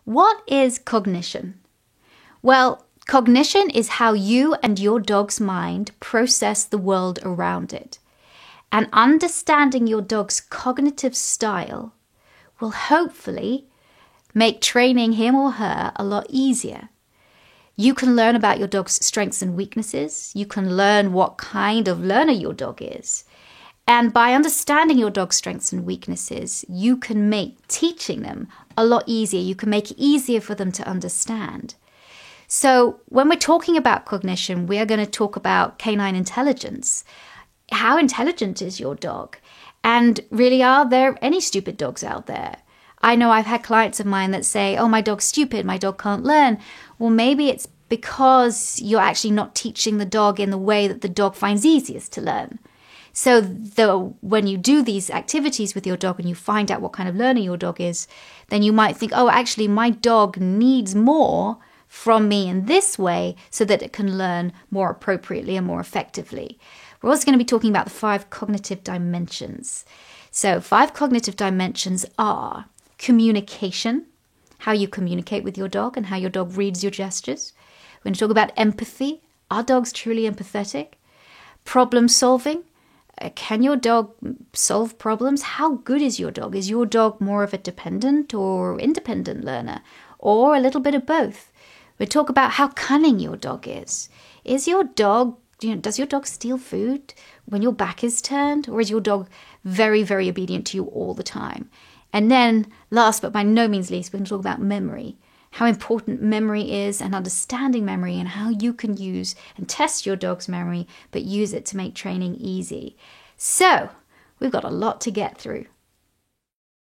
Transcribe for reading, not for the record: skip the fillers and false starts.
What is cognition? Well, cognition is how you and your dog's mind process the world around it. And understanding your dog's cognitive style will hopefully make training him or her a lot easier. You can learn about your dog's strengths and weaknesses. You can learn what kind of learner your dog is. And by understanding your dog's strengths and weaknesses, you can make teaching them a lot easier. You can make it easier for them to understand. So when we're talking about cognition, we are going to talk about canine intelligence. How intelligent is your dog? And really, are there any stupid dogs out there? I know I've had clients of mine that say, oh, my dog's stupid, my dog can't learn. Well, maybe it's because you're actually not teaching the dog in the way that the dog finds easiest to learn. So when you do these activities with your dog and you find out what kind of learner your dog is, then you might think, oh, actually, my dog needs more from me in this way so that it can learn more appropriately and more effectively. We're also going to be talking about the 5 cognitive dimensions. So 5 cognitive dimensions are communication, how you communicate with your dog and how your dog reads your gestures. We're going to talk about empathy. Are dogs truly empathetic? Problem solving. Can your dog solve problems? How good is your dog? Is your dog more of a dependent or independent learner, or a little bit of both? We'll talk about how cunning your dog is. Is your dog, does your dog steal food when your back is turned, or is your dog very, very obedient to you all the time? And then, last but by no means least, we're going to talk about memory. How important memory is and understanding memory and how you can use and test your dog's memory, but use it to make training easy. So, we've got a lot to get through.